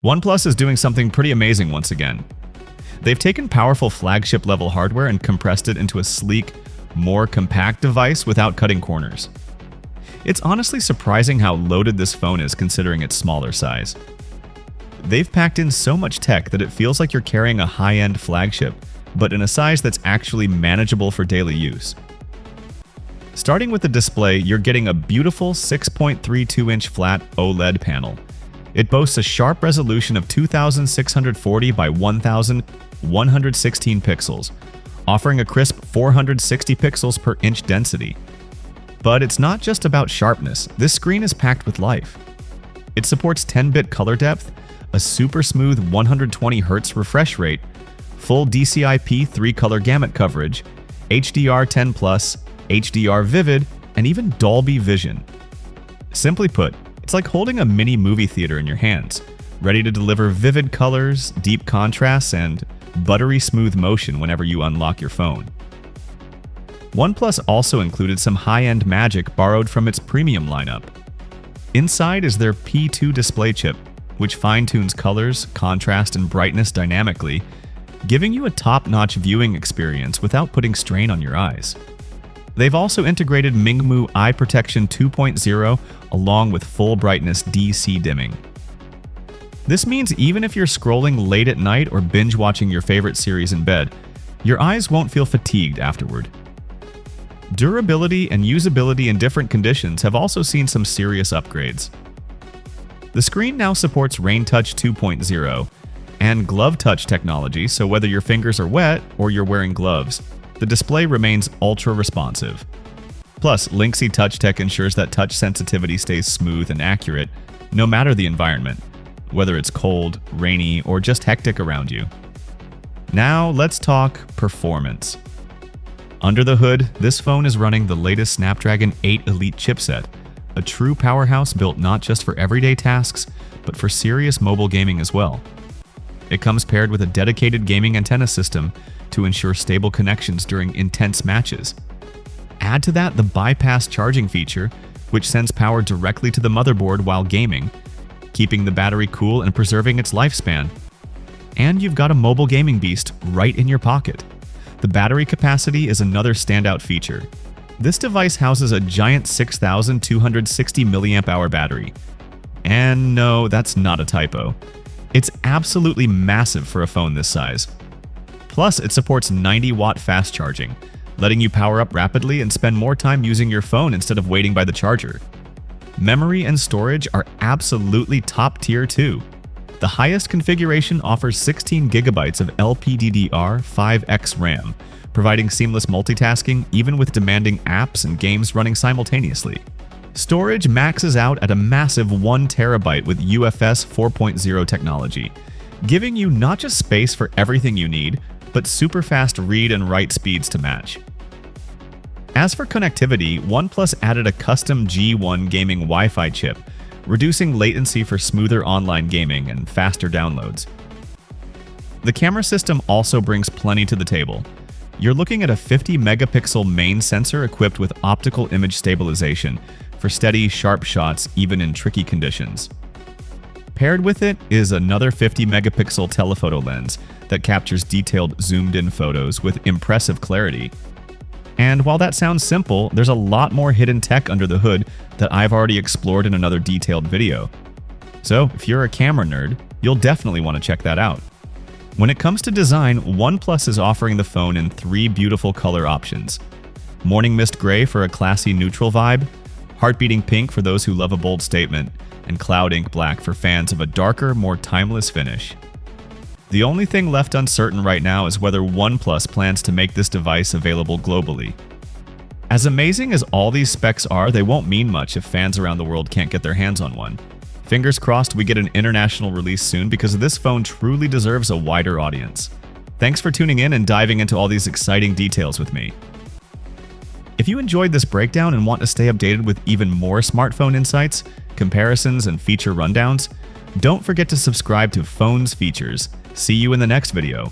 OnePlus is doing something pretty amazing once again. They've taken powerful flagship-level hardware and compressed it into a sleek, more compact device without cutting corners. It's honestly surprising how loaded this phone is considering its smaller size. They've packed in so much tech that it feels like you're carrying a high-end flagship, but in a size that's actually manageable for daily use. Starting with the display, you're getting a beautiful 6.32-inch flat OLED panel. It boasts a sharp resolution of 2640 by 1116 pixels, offering a crisp 460 pixels per inch density. But it's not just about sharpness, this screen is packed with life. It supports 10-bit color depth, a super smooth 120Hz refresh rate, full DCI-P 3-color gamut coverage, HDR10+, HDR Vivid, and even Dolby Vision. Simply put, it's like holding a mini movie theater in your hands, ready to deliver vivid colors, deep contrasts, and buttery smooth motion whenever you unlock your phone. OnePlus also included some high-end magic borrowed from its premium lineup. Inside is their P2 display chip, which fine-tunes colors, contrast, and brightness dynamically, giving you a top-notch viewing experience without putting strain on your eyes. They've also integrated Mingmu Eye Protection 2.0 along with full brightness DC dimming. This means even if you're scrolling late at night or binge-watching your favorite series in bed, your eyes won't feel fatigued afterward. Durability and usability in different conditions have also seen some serious upgrades. The screen now supports Rain Touch 2.0 and Glove Touch technology, so whether your fingers are wet or you're wearing gloves, the display remains ultra-responsive. Plus, Linksy Touch Tech ensures that touch sensitivity stays smooth and accurate, no matter the environment, whether it's cold, rainy, or just hectic around you. Now, let's talk performance. Under the hood, this phone is running the latest Snapdragon 8 Elite chipset, a true powerhouse built not just for everyday tasks, but for serious mobile gaming as well. It comes paired with a dedicated gaming antenna system to ensure stable connections during intense matches. Add to that the bypass charging feature, which sends power directly to the motherboard while gaming, keeping the battery cool and preserving its lifespan. And you've got a mobile gaming beast right in your pocket. The battery capacity is another standout feature. This device houses a giant 6,260 mAh battery. And no, that's not a typo. It's absolutely massive for a phone this size. Plus, it supports 90-watt fast charging, letting you power up rapidly and spend more time using your phone instead of waiting by the charger. Memory and storage are absolutely top tier too. The highest configuration offers 16 GB of LPDDR5X RAM, providing seamless multitasking even with demanding apps and games running simultaneously. Storage maxes out at a massive 1 TB with UFS 4.0 technology, giving you not just space for everything you need, but super fast read and write speeds to match. As for connectivity, OnePlus added a custom G1 gaming Wi-Fi chip, reducing latency for smoother online gaming and faster downloads. The camera system also brings plenty to the table. You're looking at a 50-megapixel main sensor equipped with optical image stabilization for steady, sharp shots even in tricky conditions. Paired with it is another 50-megapixel telephoto lens that captures detailed zoomed-in photos with impressive clarity. And while that sounds simple, there's a lot more hidden tech under the hood that I've already explored in another detailed video. So if you're a camera nerd, you'll definitely want to check that out. When it comes to design, OnePlus is offering the phone in 3 beautiful color options. Morning Mist Gray for a classy neutral vibe, Heart-Beating Pink for those who love a bold statement, and Cloud Ink Black for fans of a darker, more timeless finish. The only thing left uncertain right now is whether OnePlus plans to make this device available globally. As amazing as all these specs are, they won't mean much if fans around the world can't get their hands on one. Fingers crossed we get an international release soon because this phone truly deserves a wider audience. Thanks for tuning in and diving into all these exciting details with me. If you enjoyed this breakdown and want to stay updated with even more smartphone insights, comparisons, and feature rundowns, don't forget to subscribe to Phones Features. See you in the next video.